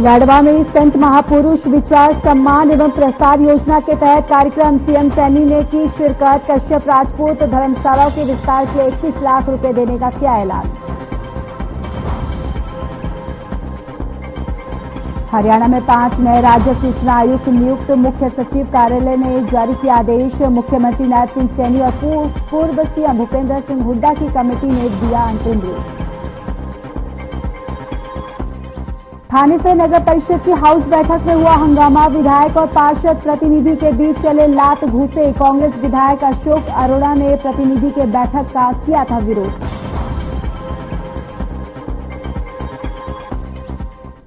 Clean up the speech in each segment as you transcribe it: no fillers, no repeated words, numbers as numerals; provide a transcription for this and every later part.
लाडवा में संत महापुरुष विचार सम्मान एवं प्रसार योजना के तहत कार्यक्रम सीएम सैनी ने की शिरकत। कश्यप राजपूत धर्मशालाओं के विस्तार के 21 लाख रुपए देने का किया ऐलान। हरियाणा में 5 नए राज्य सूचना आयुक्त नियुक्त। मुख्य सचिव कार्यालय ने जारी किया आदेश। मुख्यमंत्री नायब सिंह सैनी और पूर्व सीएम भूपेंद्र सिंह हुड्डा की कमेटी ने दिया अंतिम रूप। थाने से नगर परिषद की हाउस बैठक में हुआ हंगामा। विधायक और पार्षद प्रतिनिधि के बीच चले लात घूसे। कांग्रेस विधायक अशोक अरोड़ा ने प्रतिनिधि के बैठक का किया था विरोध।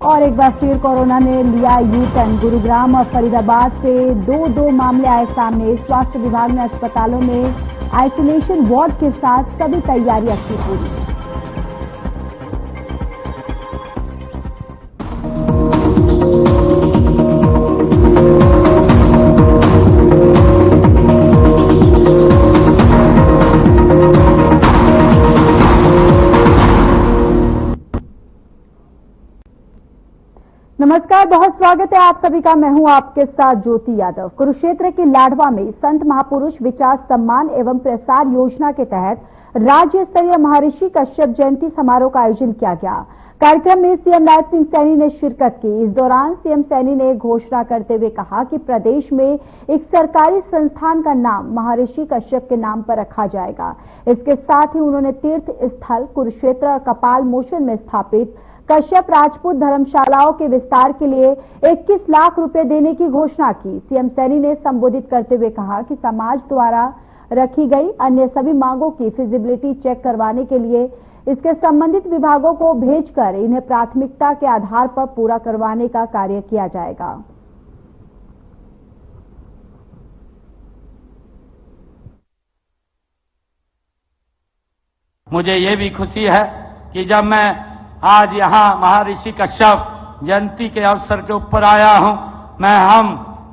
और एक बार फिर कोरोना ने लिया यू टर्न। गुरुग्राम और फरीदाबाद से दो मामले आए सामने। स्वास्थ्य विभाग ने अस्पतालों में आइसोलेशन वार्ड के साथ सभी तैयारियां की पूरी। नमस्कार, बहुत स्वागत है आप सभी का। मैं हूं आपके साथ ज्योति यादव। कुरुक्षेत्र के लाडवा में संत महापुरुष विचार सम्मान एवं प्रसार योजना के तहत राज्य स्तरीय महर्षि कश्यप जयंती समारोह का आयोजन किया गया। कार्यक्रम में सीएम नायब सिंह सैनी ने शिरकत की। इस दौरान सीएम सैनी ने घोषणा करते हुए कहा कि प्रदेश में एक सरकारी संस्थान का नाम महर्षि कश्यप के नाम पर रखा जाएगा। इसके साथ ही उन्होंने तीर्थ स्थल कुरुक्षेत्र और कपाल मोचन में स्थापित कश्यप राजपूत धर्मशालाओं के विस्तार के लिए 21 लाख रुपए देने की घोषणा की। सीएम सैनी ने संबोधित करते हुए कहा कि समाज द्वारा रखी गई अन्य सभी मांगों की फिजिबिलिटी चेक करवाने के लिए इसके संबंधित विभागों को भेजकर इन्हें प्राथमिकता के आधार पर पूरा करवाने का कार्य किया जाएगा। मुझे ये भी खुशी है कि जब मैं आज यहाँ महर्षि कश्यप जयंती के अवसर के ऊपर आया हूँ, मैं हम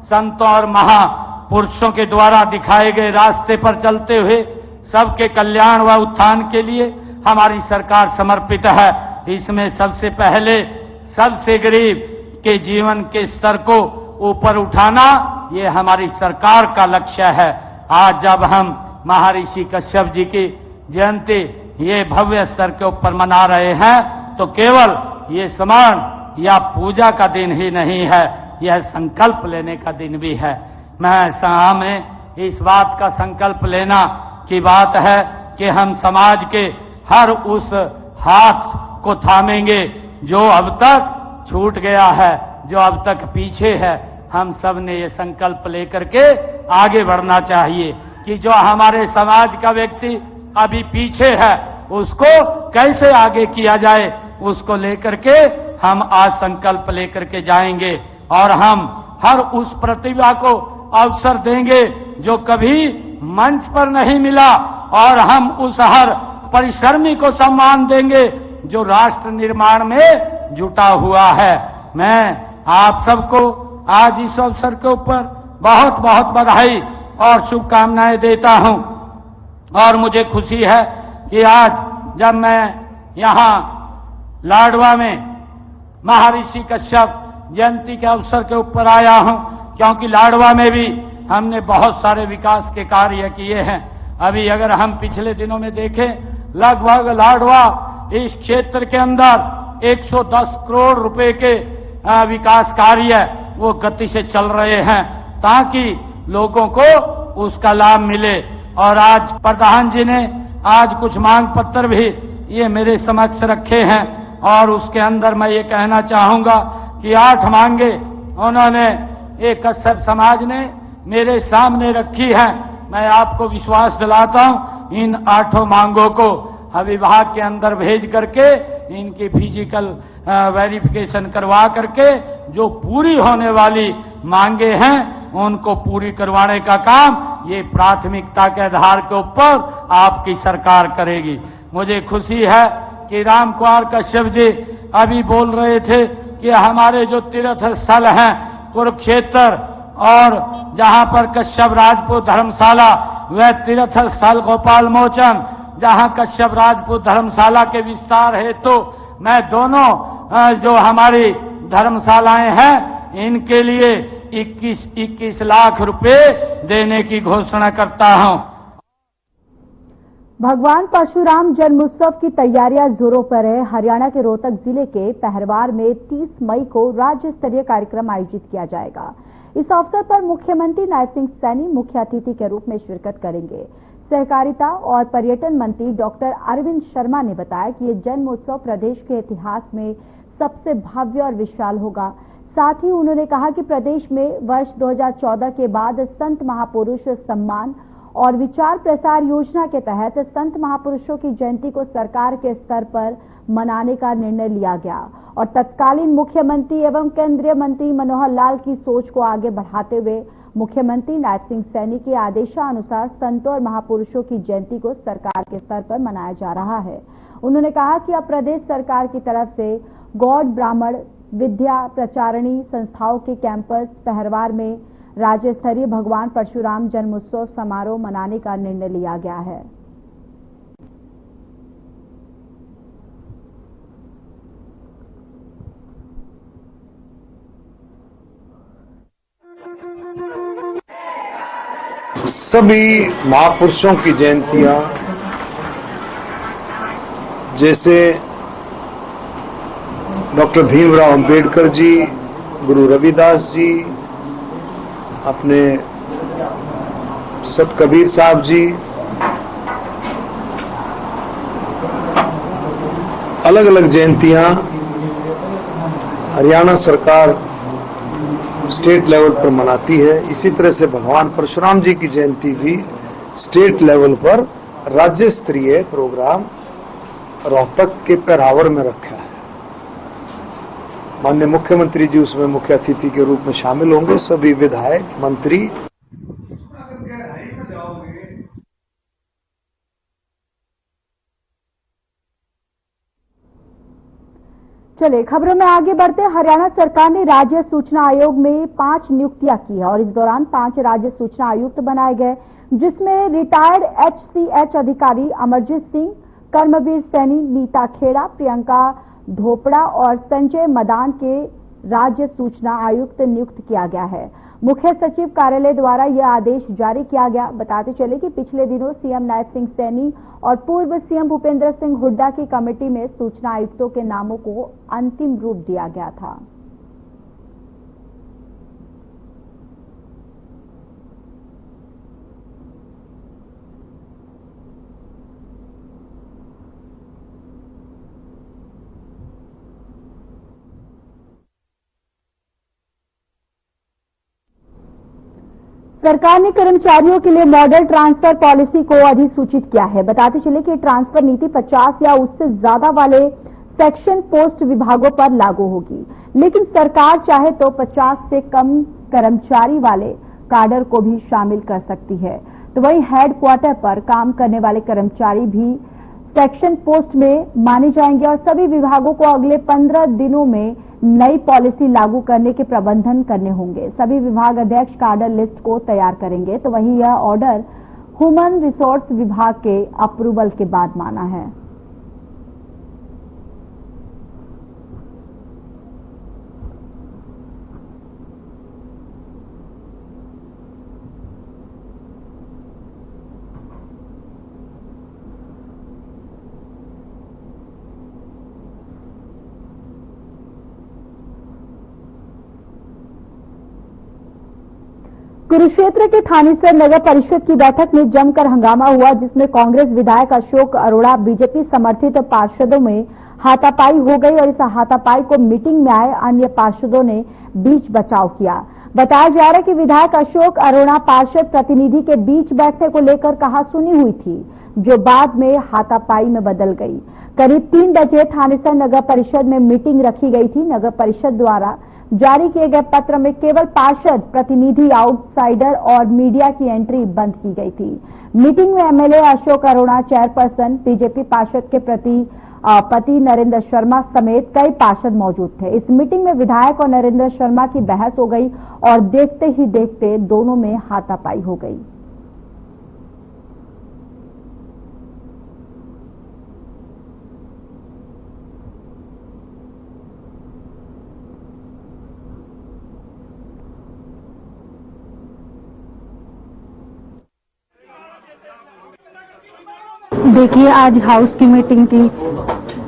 संतों और महापुरुषों के द्वारा दिखाए गए रास्ते पर चलते हुए सबके कल्याण व उत्थान के लिए हमारी सरकार समर्पित है। इसमें सबसे पहले सबसे गरीब के जीवन के स्तर को ऊपर उठाना ये हमारी सरकार का लक्ष्य है। आज जब हम महर्षि कश्यप जी की जयंती ये भव्य स्तर के ऊपर मना रहे हैं तो केवल ये स्मरण या पूजा का दिन ही नहीं है, यह संकल्प लेने का दिन भी है। हमें इस बात का संकल्प लेना की बात है कि हम समाज के हर उस हाथ को थामेंगे जो अब तक छूट गया है, जो अब तक पीछे है। हम सब ने ये संकल्प लेकर के आगे बढ़ना चाहिए कि जो हमारे समाज का व्यक्ति अभी पीछे है उसको कैसे आगे किया जाए, उसको लेकर के हम आज संकल्प लेकर के जाएंगे और हम हर उस प्रतिभा को अवसर देंगे जो कभी मंच पर नहीं मिला और हम उस हर परिश्रमी को सम्मान देंगे जो राष्ट्र निर्माण में जुटा हुआ है। मैं आप सबको आज इस अवसर के ऊपर बहुत बहुत बधाई और शुभकामनाएं देता हूं और मुझे खुशी है कि आज जब मैं यहाँ लाडवा में महर्षि कश्यप जयंती के अवसर के ऊपर आया हूं, क्योंकि लाडवा में भी हमने बहुत सारे विकास के कार्य किए हैं। अभी अगर हम पिछले दिनों में देखें, लगभग लाडवा इस क्षेत्र के अंदर 110 करोड़ रुपए के विकास कार्य वो गति से चल रहे हैं ताकि लोगों को उसका लाभ मिले। और आज प्रधान जी ने आज कुछ मांग पत्र भी ये मेरे समक्ष रखे हैं और उसके अंदर मैं ये कहना चाहूंगा कि 8 मांगे उन्होंने एक कश्यप समाज ने मेरे सामने रखी है। मैं आपको विश्वास दिलाता हूं इन 8 मांगों को विभाग के अंदर भेज करके इनकी फिजिकल वेरिफिकेशन करवा करके जो पूरी होने वाली मांगे हैं उनको पूरी करवाने का काम ये प्राथमिकता के आधार के ऊपर आपकी सरकार करेगी। मुझे खुशी है कि राम कुमार कश्यप जी अभी बोल रहे थे कि हमारे जो तीर्थ स्थल हैं कुरुक्षेत्र और जहां पर कश्यप राजपूत धर्मशाला वह तीर्थ स्थल गोपाल मोचन जहां कश्यप राजपूत धर्मशाला के विस्तार है तो मैं दोनों जो हमारी धर्मशालाएं हैं, इनके लिए 21 लाख रुपए देने की घोषणा करता हूं। भगवान परशुराम जन्मोत्सव की तैयारियां जोरों पर है। हरियाणा के रोहतक जिले के पहरवार में 30 मई को राज्य स्तरीय कार्यक्रम आयोजित किया जाएगा। इस अवसर पर मुख्यमंत्री नायब सिंह सैनी मुख्य अतिथि के रूप में शिरकत करेंगे। सहकारिता और पर्यटन मंत्री डॉक्टर अरविंद शर्मा ने बताया कि ये जन्मोत्सव प्रदेश के इतिहास में सबसे भव्य और विशाल होगा। साथ ही उन्होंने कहा कि प्रदेश में वर्ष 2014 के बाद संत महापुरुष सम्मान और विचार प्रसार योजना के तहत संत महापुरुषों की जयंती को सरकार के स्तर पर मनाने का निर्णय लिया गया और तत्कालीन मुख्यमंत्री एवं केंद्रीय मंत्री मनोहर लाल की सोच को आगे बढ़ाते हुए मुख्यमंत्री नायब सिंह सैनी के आदेशानुसार संतों और महापुरुषों की जयंती को सरकार के स्तर पर मनाया जा रहा है। उन्होंने कहा कि अब प्रदेश सरकार की तरफ से गौड़ ब्राह्मण विद्या प्रचारणी संस्थाओं के कैंपस पहरवार में राज्य स्तरीय भगवान परशुराम जन्मोत्सव समारोह मनाने का निर्णय लिया गया है। सभी महापुरुषों की जयंतियां जैसे डॉक्टर भीमराव अंबेडकर जी, गुरु रविदास जी, अपने संत कबीर साहब जी, अलग अलग जयंतियां हरियाणा सरकार स्टेट लेवल पर मनाती है। इसी तरह से भगवान परशुराम जी की जयंती भी स्टेट लेवल पर राज्य स्तरीय प्रोग्राम रोहतक के पहरावर में रखा है। माननीय मुख्यमंत्री जी उसमें मुख्य अतिथि के रूप में शामिल होंगे। सभी विधायक मंत्री चलिए खबरों में आगे बढ़ते। हरियाणा सरकार ने राज्य सूचना आयोग में 5 नियुक्तियां की है और इस दौरान 5 राज्य सूचना आयुक्त बनाए गए, जिसमें रिटायर्ड HCH अधिकारी अमरजीत सिंह, कर्मवीर सैनी, नीता खेड़ा, प्रियंका धोपड़ा और संजय मदान के राज्य सूचना आयुक्त नियुक्त किया गया है। मुख्य सचिव कार्यालय द्वारा यह आदेश जारी किया गया। बताते चले कि पिछले दिनों सीएम नायब सिंह सैनी और पूर्व सीएम भूपेंद्र सिंह हुड्डा की कमेटी में सूचना आयुक्तों के नामों को अंतिम रूप दिया गया था। सरकार ने कर्मचारियों के लिए मॉडल ट्रांसफर पॉलिसी को अधिसूचित किया है। बताते चले कि ट्रांसफर नीति 50 या उससे ज्यादा वाले सेक्शन पोस्ट विभागों पर लागू होगी, लेकिन सरकार चाहे तो 50 से कम कर्मचारी वाले काडर को भी शामिल कर सकती है। तो वहीं हेड क्वार्टर पर काम करने वाले कर्मचारी भी सेक्शन पोस्ट में माने जाएंगे और सभी विभागों को अगले 15 दिनों में नई पॉलिसी लागू करने के प्रबंधन करने होंगे। सभी विभाग अध्यक्ष काडर लिस्ट को तैयार करेंगे। तो वहीं यह ऑर्डर ह्यूमन रिसोर्स विभाग के अप्रूवल के बाद माना है। कुरुक्षेत्र के थानेसर नगर परिषद की बैठक में जमकर हंगामा हुआ, जिसमें कांग्रेस विधायक अशोक अरोड़ा बीजेपी समर्थित पार्षदों में हाथापाई हो गई और इस हाथापाई को मीटिंग में आए अन्य पार्षदों ने बीच बचाव किया। बताया जा रहा है कि विधायक अशोक अरोड़ा पार्षद प्रतिनिधि के बीच बैठने को लेकर कहासुनी हुई थी, जो बाद में हाथापाई में बदल गई। करीब 3 बजे थानेसर नगर परिषद में मीटिंग रखी गई थी। नगर परिषद द्वारा जारी किए गए पत्र में केवल पार्षद, प्रतिनिधि, आउटसाइडर और मीडिया की एंट्री बंद की गई थी। मीटिंग में MLA Ashok Arora, chairperson, BJP पार्षद के पति नरेंद्र शर्मा समेत कई पार्षद मौजूद थे। इस मीटिंग में विधायक और नरेंद्र शर्मा की बहस हो गई और देखते ही देखते दोनों में हाथापाई हो गई। देखिए आज हाउस की मीटिंग थी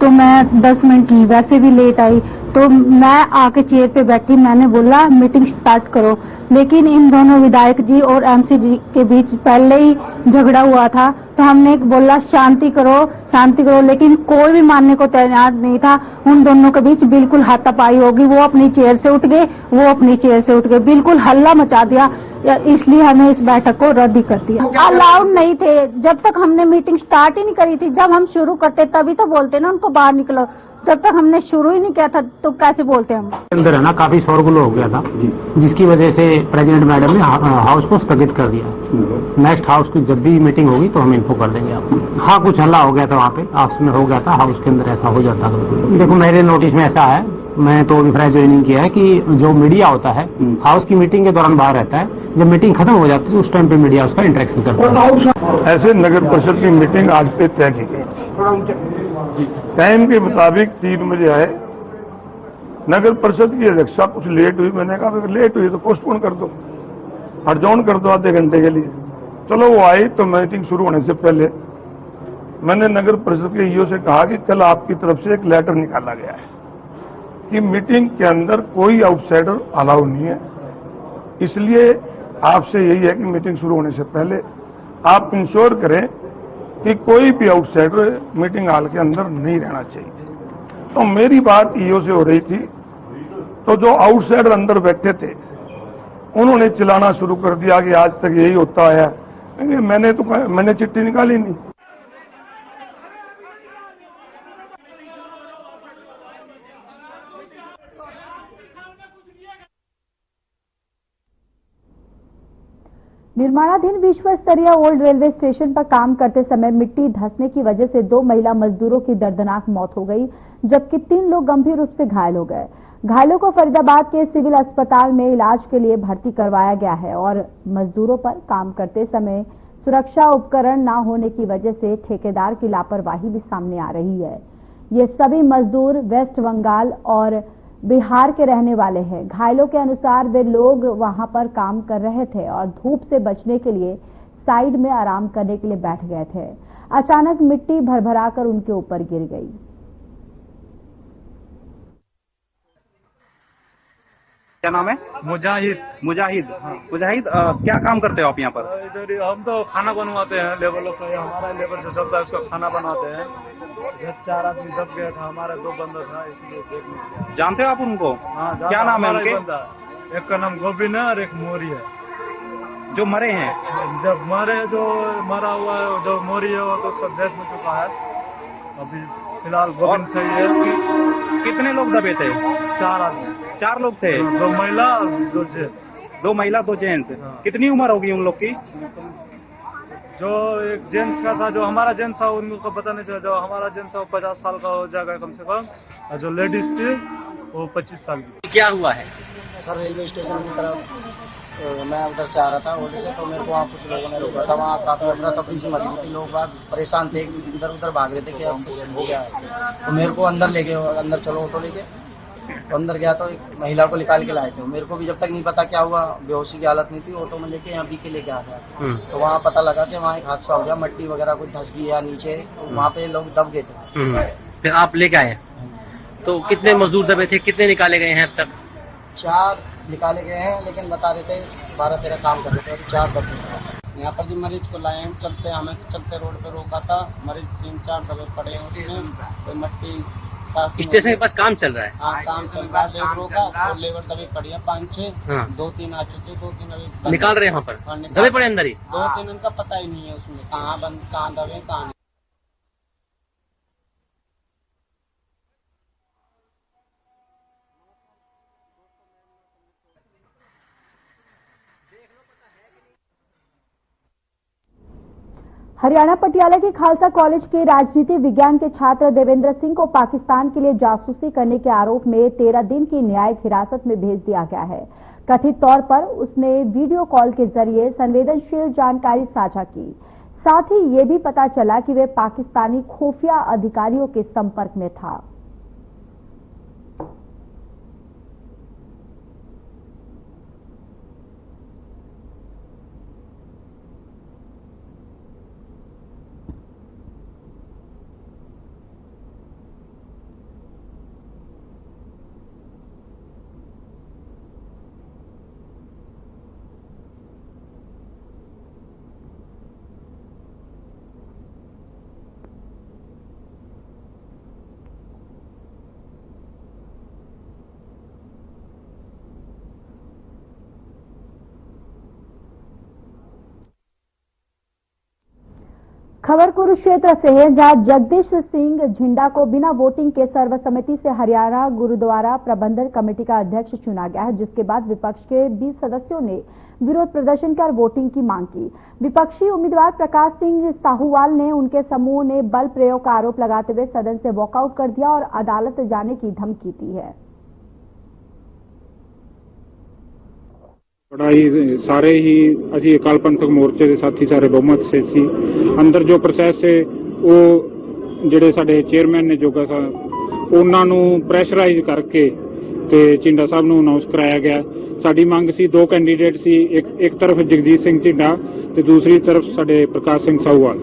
तो मैं 10 मिनट वैसे भी लेट आई, तो मैं आके चेयर पे बैठी, मैंने बोला मीटिंग स्टार्ट करो, लेकिन इन दोनों विधायक जी और एमसी जी के बीच पहले ही झगड़ा हुआ था। तो हमने बोला शांति करो, लेकिन कोई भी मानने को तैयार नहीं था। उन दोनों के बीच बिल्कुल हाथापाई होगी, वो अपनी चेयर से उठ गए, वो अपनी चेयर से उठ गए, बिल्कुल हल्ला मचा दिया। इसलिए हमें इस बैठक को रद्द कर दिया। अलाउड नहीं थे, जब तक हमने मीटिंग स्टार्ट ही नहीं करी थी। जब हम शुरू करते तभी तो बोलते ना उनको बाहर निकलो, जब तक हमने शुरू ही नहीं किया था तो कैसे बोलते हम। अंदर है ना काफी शोरगुल हो गया था, जिसकी वजह से प्रेसिडेंट मैडम ने हाउस को स्थगित कर दिया। नेक्स्ट हाउस की जब भी मीटिंग होगी तो हम इन्फो कर देंगे आपको। हाँ, कुछ हल्ला हो गया था वहाँ पे, आपस में हो गया था, हाउस के अंदर ऐसा हो जाता है। देखो मेरे नोटिस में ऐसा है, मैं तो अभी फ्रेश ज्वाइनिंग किया है कि जो मीडिया होता है हाउस की मीटिंग के दौरान बाहर रहता है, जब मीटिंग खत्म हो जाती है उस टाइम पे मीडिया उसका इंटरेक्शन करता है। ऐसे नगर परिषद की मीटिंग आज पे तय की गई, टाइम के मुताबिक 3 बजे आए। नगर परिषद की अध्यक्षा कुछ लेट हुई, मैंने कहा अगर लेट हुई तो पोस्टपोन कर दो, एडजॉर्न कर दो आधे घंटे के लिए। चलो वो आई तो मीटिंग शुरू होने से पहले मैंने नगर परिषद के ईओ से कहा कि कल आपकी तरफ से एक लेटर निकाला गया है कि मीटिंग के अंदर कोई आउटसाइडर अलाउ नहीं है, इसलिए आपसे यही है कि मीटिंग शुरू होने से पहले आप इंश्योर करें कि कोई भी आउटसाइडर मीटिंग हॉल के अंदर नहीं रहना चाहिए। तो मेरी बात ईओ से हो रही थी, तो जो आउटसाइडर अंदर बैठे थे उन्होंने चिल्लाना शुरू कर दिया कि आज तक यही होता है। मैंने चिट्ठी निकाली नहीं। निर्माणाधीन विश्व स्तरीय ओल्ड रेलवे स्टेशन पर काम करते समय मिट्टी धंसने की वजह से 2 महिला मजदूरों की दर्दनाक मौत हो गई, जबकि 3 लोग गंभीर रूप से घायल हो गए। घायलों को फरीदाबाद के सिविल अस्पताल में इलाज के लिए भर्ती करवाया गया है और मजदूरों पर काम करते समय सुरक्षा उपकरण न होने की वजह से ठेकेदार की लापरवाही भी सामने आ रही है। ये सभी मजदूर वेस्ट बंगाल और बिहार के रहने वाले हैं। घायलों के अनुसार वे लोग वहां पर काम कर रहे थे और धूप से बचने के लिए साइड में आराम करने के लिए बैठ गए थे। अचानक मिट्टी भरभराकर उनके ऊपर गिर गई। क्या नाम है? मुजाहिद। मुजाहिद। हाँ। मुजाहिद, क्या काम करते हो आप यहाँ पर? इधर हम तो खाना बनवाते हैं, लेबर लोग का, हमारा लेबर जो चलता है उसका खाना बनाते हैं। 4 आदमी दब गया था, हमारा 2 बंदा था, इसलिए देख नहीं किया। जानते हो आप उनको? हाँ, क्या नाम है उनके? एक का नाम गोविंद है और एक मोरी है। जो मरे हैं? जब जो मरा हुआ है, जो मोरी है वो तो उसका डेथ हो चुका है। अभी फिलहाल गोविंद सही है। कितने लोग दबे थे? 4 आदमी। 4 लोग थे? 2 महिला और 2 जेंट्स। 2 महिला 2 जेंट्स। हाँ। कितनी उम्र होगी उन लोग की? जो एक जेंट्स का था, जो हमारा जेंट्स था उनको पता नहीं चला। जो हमारा जेंट्स था वो 50 साल का हो जाएगा कम से कम, और जो लेडीज थी वो 25 साल की। क्या हुआ है सर? रेलवे स्टेशन की तरफ मैं उधर से आ रहा था ऑटो से, तो मेरे को वहाँ कुछ लोगों ने रोका था। वहाँ काफी अफरा तफरी सी मच गई थी, लोग बात परेशान थे, इधर उधर भाग रहे थे कि अब कुछ हो गया है। तो मेरे को अंदर चलो ऑटो लेके, तो अंदर गया तो एक महिला को निकाल के लाए थे। मेरे को भी जब तक नहीं पता क्या हुआ, बेहोशी की हालत नहीं थी, ऑटो में लेके यहाँ बीके लेके आ गया। तो वहाँ पता लगा कि वहाँ एक हादसा हो गया, मट्टी वगैरह कुछ धंस गया नीचे, तो वहाँ पे लोग दब गए थे। फिर आप लेके आए? तो कितने मजदूर दबे थे, कितने निकाले गए हैं अब तक? 4 निकाले गए हैं, लेकिन बता रहे थे 12-13 काम कर रहे थे, 4 दबे थे। यहाँ पर जो मरीज को लाए हैं, चलते रोड पे रोका था, मरीज 3-4 दबे पड़े हैं उसमें, तो मट्टी स्टेशन के पास काम चल रहा है। हाँ, काम चल रहा है, लेबरों का, और लेबर दबे पड़ी है 5-6। हाँ। 2-3 आ चुके, 2-3 अभी निकाल रहे हैं वहाँ पर, दबे पड़े अंदर ही। 2-3 उनका पता ही नहीं है उसमें कहाँ दबे कहाँ नहीं। हरियाणा पटियाला के खालसा कॉलेज के राजनीति विज्ञान के छात्र देवेंद्र सिंह को पाकिस्तान के लिए जासूसी करने के आरोप में 13 दिन की न्यायिक हिरासत में भेज दिया गया है। कथित तौर पर उसने वीडियो कॉल के जरिए संवेदनशील जानकारी साझा की। साथ ही ये भी पता चला कि वे पाकिस्तानी खुफिया अधिकारियों के संपर्क में था। खबर कुरुक्षेत्र से है, जहां जगदीश सिंह झिंडा को बिना वोटिंग के सर्वसम्मति से हरियाणा गुरुद्वारा प्रबंधन कमेटी का अध्यक्ष चुना गया है, जिसके बाद विपक्ष के 20 सदस्यों ने विरोध प्रदर्शन कर वोटिंग की मांग की। विपक्षी उम्मीदवार प्रकाश सिंह साहूवाल ने उनके समूह ने बल प्रयोग का आरोप लगाते हुए सदन से वॉकआउट कर दिया और अदालत जाने की धमकी दी है। ਸਾਰੇ ਹੀ ਅਸੀਂ ਅਕਾਲ ਪੰਥਕ ਮੋਰਚੇ ਦੇ ਸਾਥੀ ਸਾਰੇ ਬਹੁਮਤ ਸੇ ਸੀ। ਅੰਦਰ ਜੋ ਪ੍ਰੋਸੈਸ ਹੈ ਉਹ ਜਿਹੜੇ ਸਾਡੇ ਚੇਅਰਮੈਨ ਨੇ ਜੋਗਾ ਸਾਹਿਬ ਉਹਨਾਂ ਨੂੰ ਪ੍ਰੈਸ਼ਰਾਈਜ਼ ਕਰਕੇ ਤੇ ਝਿੰਡਾ ਸਾਹਿਬ ਨੂੰ ਅਨਾਉਂਸ ਕਰਾਇਆ ਗਿਆ। ਸਾਡੀ ਮੰਗ ਸੀ ਦੋ ਕੈਂਡੀਡੇਟ ਸੀ, ਇੱਕ ਤਰਫ ਜਗਦੀਸ਼ ਸਿੰਘ ਝਿੰਡਾ ਤੇ ਦੂਸਰੀ ਤਰਫ ਸਾਡੇ ਪ੍ਰਕਾਸ਼ ਸਿੰਘ ਸਾਹੂਵਾਲ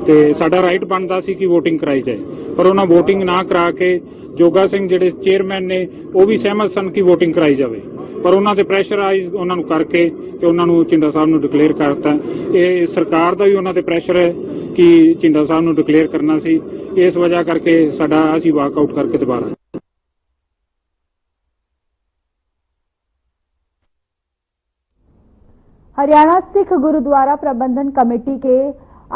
ਤੇ ਸਾਡਾ ਰਾਈਟ ਬਣਦਾ ਸੀ ਕਿ VOTING ਕਰਾਈ ਜਾਏ, ਪਰ ਉਹਨਾਂ VOTING ਨਾ ਕਰਾ ਕੇ ਜੋਗਾ ਸਿੰਘ ਜਿਹੜੇ ਚੇਅਰਮੈਨ ਨੇ ਉਹ ਵੀ ਸਹਿਮਤ ਸਨ ਕਿ VOTING ਕਰਾਈ ਜਾਵੇ, ਪਰ ਉਹਨਾਂ ਦੇ ਪ੍ਰੈਸ਼ਰਾਈਜ਼ ਉਹਨਾਂ ਨੂੰ ਕਰਕੇ ਤੇ ਉਹਨਾਂ ਨੂੰ ਝਿੰਡਾ ਸਾਹਿਬ ਨੂੰ ਡਿਕਲੇਅਰ ਕਰਤਾ। ਇਹ ਸਰਕਾਰ ਦਾ ਵੀ ਉਹਨਾਂ ਤੇ ਪ੍ਰੈਸ਼ਰ ਹੈ ਕਿ ਝਿੰਡਾ ਸਾਹਿਬ ਨੂੰ ਡਿਕਲੇਅਰ ਕਰਨਾ ਸੀ, ਇਸ ਵਜ੍ਹਾ ਕਰਕੇ ਸਾਡਾ ਅਸੀਂ ਵਾਕਆਊਟ ਕਰਕੇ ਦੁਬਾਰਾ। हरियाणा सिख गुरुद्वारा प्रबंधन कमेटी के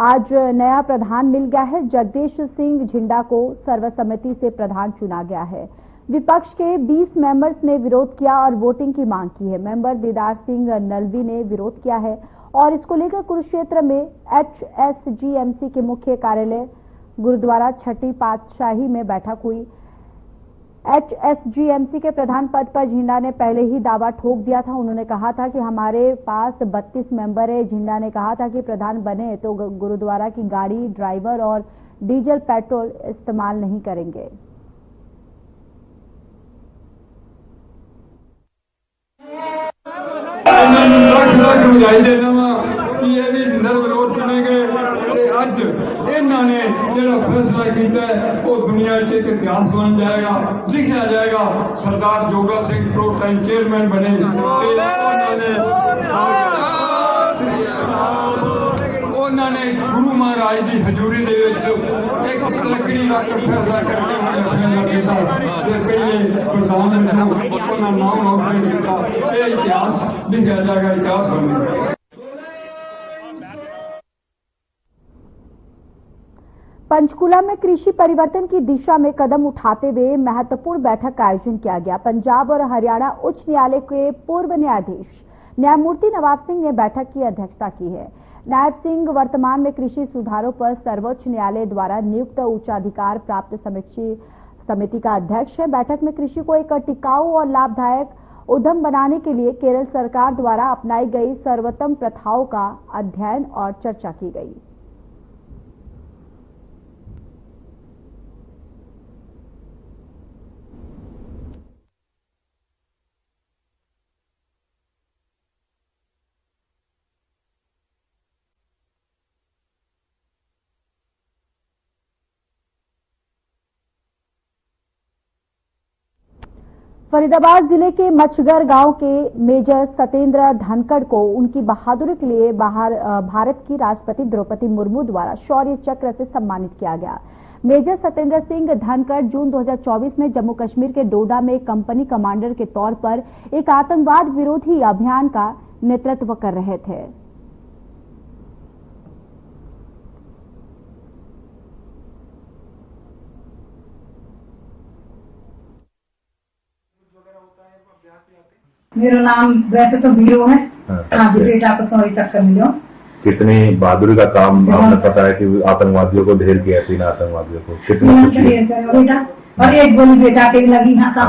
आज नया प्रधान मिल गया है। जगदीश सिंह झिंडा को सर्वसम्मति से प्रधान चुना गया है। विपक्ष के 20 मेंबर्स ने विरोध किया और वोटिंग की मांग की है। मेंबर दीदार सिंह नलवी ने विरोध किया है और इसको लेकर कुरुक्षेत्र में HSGMC के मुख्य कार्यालय गुरुद्वारा छठी पातशाही में बैठक हुई। HSGMC के प्रधान पद पर झिंडा ने पहले ही दावा ठोक दिया था। उन्होंने कहा था कि हमारे पास 32 मेंबर है। झिंडा ने कहा था कि प्रधान बने तो गुरुद्वारा की गाड़ी, ड्राइवर और डीजल पेट्रोल इस्तेमाल नहीं करेंगे। ਅੱਜ ਇਹਨਾਂ ਨੇ ਜਿਹੜਾ ਫੈਸਲਾ ਕੀਤਾ ਉਹ ਦੁਨੀਆ 'ਚ ਇੱਕ ਇਤਿਹਾਸ ਬਣ ਜਾਏਗਾ, ਲਿਖਿਆ ਜਾਏਗਾ। ਸਰਦਾਰ Joga Singh pro time chairman ਬਣੇ ਤੇ ਉਹਨਾਂ ਨੇ ਗੁਰੂ ਮਹਾਰਾਜ ਦੀ ਹਜ਼ੂਰੀ ਦੇ ਵਿੱਚ ਇੱਕ ਲੱਕੜੀ ਦਾ ਫੈਸਲਾ ਕਰਕੇ ਉਹਨਾਂ ਨੇ ਕੀਤਾ ਤੇ ਪਹਿਲੇ ਪ੍ਰਧਾਨ ਮੰਤਰੀ ਉਹਨਾਂ ਨਾਮ ਨੋਟ ਕੀਤਾ। ਇਹ ਇਤਿਹਾਸ ਲਿਖਿਆ ਜਾਏਗਾ, ਇਤਿਹਾਸ ਬਣੇਗਾ। पंचकूला में कृषि परिवर्तन की दिशा में कदम उठाते हुए महत्वपूर्ण बैठक का आयोजन किया गया। पंजाब और हरियाणा उच्च न्यायालय के पूर्व न्यायाधीश न्यायमूर्ति नवाब सिंह ने बैठक की अध्यक्षता की है। नायब सिंह वर्तमान में कृषि सुधारों पर सर्वोच्च न्यायालय द्वारा नियुक्त उच्चाधिकार प्राप्त समिति का अध्यक्ष है। बैठक में कृषि को एक टिकाऊ और लाभदायक उद्यम बनाने के लिए केरल सरकार द्वारा अपनाई गई सर्वोत्तम प्रथाओं का अध्ययन और चर्चा की गई। फरीदाबाद जिले के मछगर गांव के मेजर सत्येंद्र धनखड़ को उनकी बहादुरी के लिए भारत की राष्ट्रपति द्रौपदी मुर्मू द्वारा शौर्य चक्र से सम्मानित किया गया। मेजर सत्येंद्र सिंह धनखड़ जून 2024 में जम्मू कश्मीर के डोडा में कंपनी कमांडर के तौर पर एक आतंकवाद विरोधी अभियान का नेतृत्व कर रहे थे। मेरा नाम वैसे तो वीरो है। हाँ जी, बेटा को सॉरी चक्कर मिलो। कितनी बहादुरी का काम आपने पता है कि आतंकवादियों को ढेर किया, 3 आतंकवादियों को कितना बेटा और एक गोली बेटा के लगी यहाँ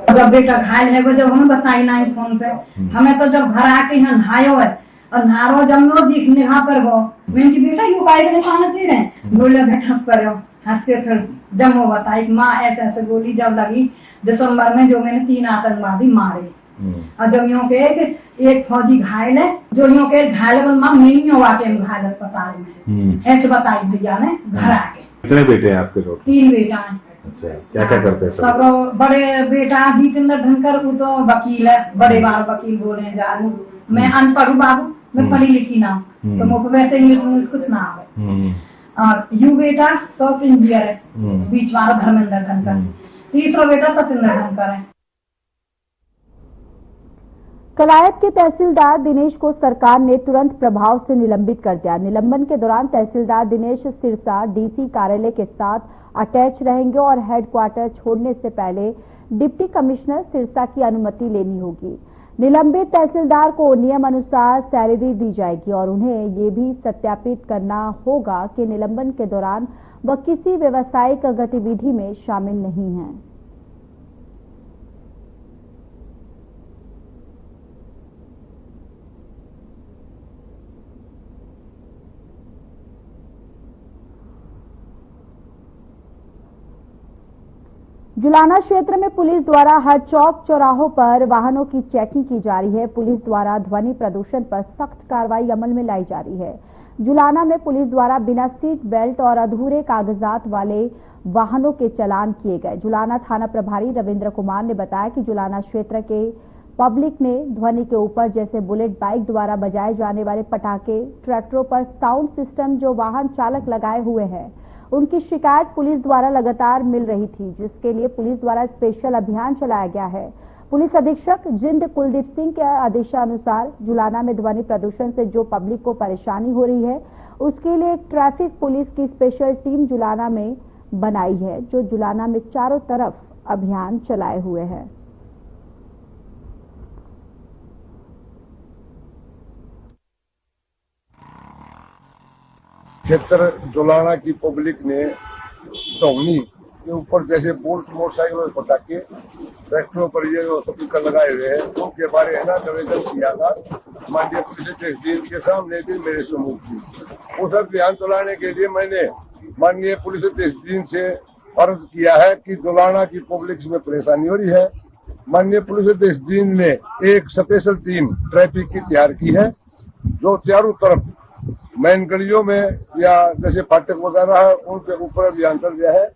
जब बेटा घायल है वो जब हमें बताई ना फोन पे, हमें तो जब घर आके यहाँ नहायो है और नहारो जब मैं दिखने यहाँ पर वो मेरी बेटा यू पाए निशान दे रहे बोले हंस पर हंस के फिर जब वो बताई माँ ऐसे गोली जब लगी दिसंबर में जो मैंने 3 आतंकवादी मारे और जब यूँ के एक फौजी घायल है, जो यूँ के घायल माँ मिली हुआ के घायल अस्पताल में ऐसे बताई भैया ने घर आके। कितने बेटे हैं आपके लोग? 3 बेटा हैं। अच्छा, क्या क्या करते हैं सब? बड़े बेटा जितेंद्र धनखड़ वो तो वकील है, बड़े बार वकील बोले जा रही। मैं अनपढ़ बाबू, मैं पढ़ी लिखी ना तो मुझे वैसे इंग्लिश कुछ ना आवे। और यू बेटा सॉफ्ट इंजीनियर है, बीच वाला धर्मेंद्र धनखड़, तीसरा बेटा सत्येंद्र धनखड़ है। कलायत के तहसीलदार दिनेश को सरकार ने तुरंत प्रभाव से निलंबित कर दिया। निलंबन के दौरान तहसीलदार दिनेश सिरसा डीसी कार्यालय के साथ अटैच रहेंगे और हेडक्वार्टर छोड़ने से पहले डिप्टी कमिश्नर सिरसा की अनुमति लेनी होगी। निलंबित तहसीलदार को नियम अनुसार सैलरी दी जाएगी और उन्हें ये भी सत्यापित करना होगा कि निलंबन के दौरान वह किसी व्यवसायिक गतिविधि में शामिल नहीं हैं। जुलाना क्षेत्र में पुलिस द्वारा हर चौक चौराहों पर वाहनों की चेकिंग की जा रही है। पुलिस द्वारा ध्वनि प्रदूषण पर सख्त कार्रवाई अमल में लाई जा रही है। जुलाना में पुलिस द्वारा बिना सीट बेल्ट और अधूरे कागजात वाले वाहनों के चालान किए गए। जुलाना थाना प्रभारी रविंद्र कुमार ने बताया कि जुलाना क्षेत्र के पब्लिक ने ध्वनि के ऊपर जैसे बुलेट बाइक द्वारा बजाए जाने वाले पटाखे, ट्रैक्टरों पर साउंड सिस्टम जो वाहन चालक लगाए हुए हैं, उनकी शिकायत पुलिस द्वारा लगातार मिल रही थी, जिसके लिए पुलिस द्वारा स्पेशल अभियान चलाया गया है। पुलिस अधीक्षक जिंद कुलदीप सिंह के आदेशानुसार जुलाना में ध्वनि प्रदूषण से जो पब्लिक को परेशानी हो रही है, उसके लिए एक ट्रैफिक पुलिस की स्पेशल टीम जुलाना में बनाई है, जो जुलाना में चारों तरफ अभियान चलाए हुए है। क्षेत्र जुलाना की पब्लिक ने ध्वनि के ऊपर जैसे बोल्ट मोटरसाइकिल और पटाखे, ट्रैक्टरों पर ये जो स्पीकर लगाए हुए हैं, उनके बारे में आवेदन किया था माननीय पुलिस तहसील के सामने भी मेरे समूह की। उस अभियान चलाने के लिए मैंने माननीय पुलिस तहसील से अर्ज किया है कि जुलाना की पब्लिक में परेशानी हो रही है। माननीय पुलिस तहसील ने एक स्पेशल टीम ट्रैफिक की तैयार की है, जो चारों तरफ मेन गलियों में या जैसे फाटक वगैरह है उनके ऊपर अभियान चल गया है।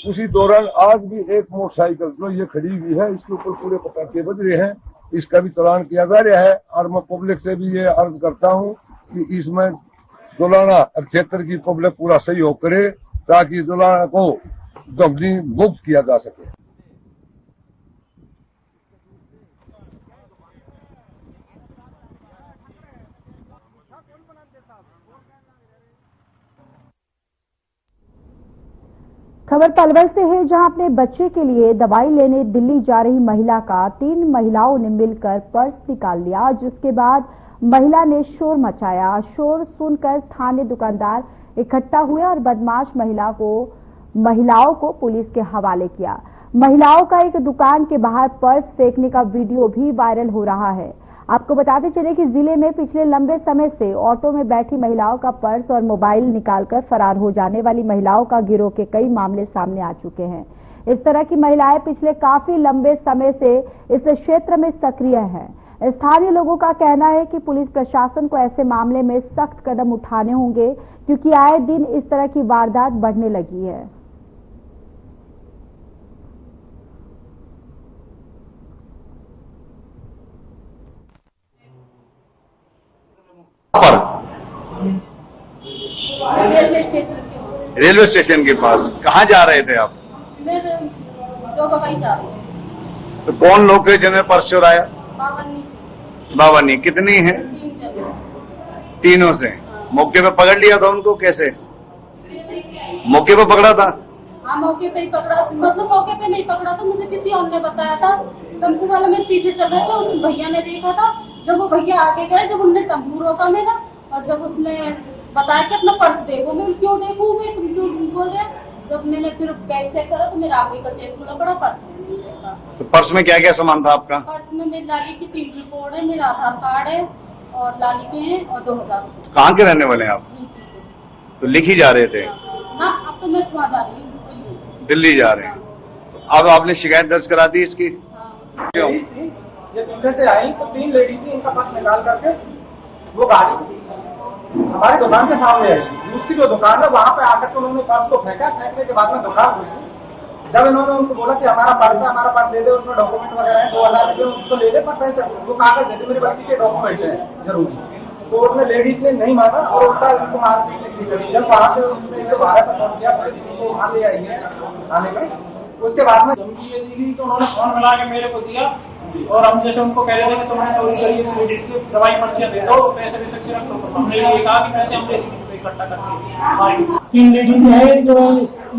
उसी दौरान आज भी एक मोटरसाइकिल जो ये खड़ी हुई है, इसके ऊपर पूरे पटाखे बज रहे हैं, इसका भी चालान किया जा रहा है। और मैं पब्लिक से भी ये अर्ज करता हूँ कि इसमें जुलाना क्षेत्र की पब्लिक पूरा सहयोग करे, ताकि जुलाना को ध्वनि मुक्त किया जा सके। खबर पलवल से है, जहां अपने बच्चे के लिए दवाई लेने दिल्ली जा रही महिला का 3 महिलाओं ने मिलकर पर्स निकाल लिया, जिसके बाद महिला ने शोर मचाया। शोर सुनकर स्थानीय दुकानदार इकट्ठा हुए और बदमाश महिलाओं को पुलिस के हवाले किया। महिलाओं का एक दुकान के बाहर पर्स फेंकने का वीडियो भी वायरल हो रहा है। आपको बताते चले कि जिले में पिछले लंबे समय से ऑटो में बैठी महिलाओं का पर्स और मोबाइल निकालकर फरार हो जाने वाली महिलाओं का गिरोह के कई मामले सामने आ चुके हैं। इस तरह की महिलाएं पिछले काफी लंबे समय से इस क्षेत्र में सक्रिय हैं। स्थानीय लोगों का कहना है कि पुलिस प्रशासन को ऐसे मामले में सख्त कदम उठाने होंगे, क्योंकि आए दिन इस तरह की वारदात बढ़ने लगी है। रेलवे स्टेशन के पास कहाँ जा रहे थे आप? मैं जोगाबाई जा रही हूँ। तो कौन लोग थे जिन्हें पर्स चुराया? बावन्नी। कितनी है? 3 जने। तीनों से? मौके पे पकड़ लिया था उनको? कैसे मौके पे पकड़ा था? हाँ, मौके पे ही पकड़ा, मतलब मौके पे नहीं पकड़ा था, मुझे किसी और ने बताया था। टेम्पू वाला मेरे पीछे चल रहे थे, उस भैया ने देखा था। जब वो भैया आगे गए, जब उनने टेम्पू रोका मेरा, और जब उसने बताया कि अपना पर्स देखो, मैं क्यों देखूं, मैं तुम क्यों बोल रहे? जब मैंने फिर बैग चेक करा तो मेरा आगे का चेक खुला पड़ा, पर्स। तो पर्स में क्या क्या सामान था आपका? पर्स में मेरी लाली की 3 रिपोर्ट है, मेरा आधार कार्ड है और लाली के हैं, और 2000 रुपये। कहाँ के रहने वाले हैं आप? तो लिखी जा रहे थे ना? अब तो मैं वहाँ जा रही हूँ, दिल्ली जा रहे हैं। तो अब आपने शिकायत दर्ज करा दी इसकी? क्यों? ये पीछे से आई तो 3 लेडीज थी, इनका पर्स निकाल करके वो गाड़ी हमारी दुकान के सामने है। दूसरी जो दुकान है वहाँ पे आकर के उन्होंने पर्स को फेंका। फेंकने के बाद में दुकान घुसी। जब इन्होंने उनको बोला कि हमारा पर्स दे दे, उसमें डॉक्यूमेंट वगैरह है, 2000 रुपये उसको ले ले, पर पैसे वो कागज दे दे, मेरी बच्ची के डॉक्यूमेंट है जरूरी। तो उसमें लेडीज ने नहीं माना और उल्टा उनको मारपीट की। जब वहाँ से उसने 112 पर फोन किया, पुलिस उनको वहाँ ले आई है थाने में। उसके बाद में धमकी ये दी तो उन्होंने फोन मिला के मेरे को दिया। और हम जैसे उनको कह रहे थे कि तुमने चोरी करी इस लेडीज की दवाई पर्चियां दे दो, पैसे भी सक्से रख दो। हमने ये कहा कि पैसे हम दे देंगे इकट्ठा करके। 3 लेडीज है जो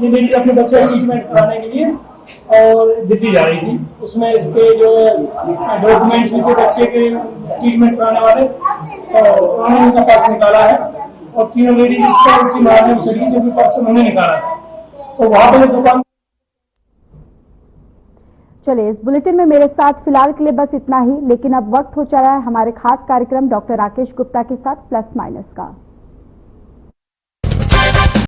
ये लेडीज अपने बच्चे का ट्रीटमेंट कराने के लिए और दिल्ली जा रही थी। उसमें इसके जो डॉक्यूमेंट्स भी थे बच्चे के ट्रीटमेंट कराने वाले, तो उन्होंने उनका पर्स निकाला है और तीनों लेडीज इसका उनकी मारने में सही जो भी पर्स उन्होंने निकाला था। तो वहां पर दुकान। चलिए, इस बुलेटिन में मेरे साथ फिलहाल के लिए बस इतना ही, लेकिन अब वक्त हो चला है हमारे खास कार्यक्रम डॉक्टर राकेश गुप्ता के साथ प्लस माइनस का।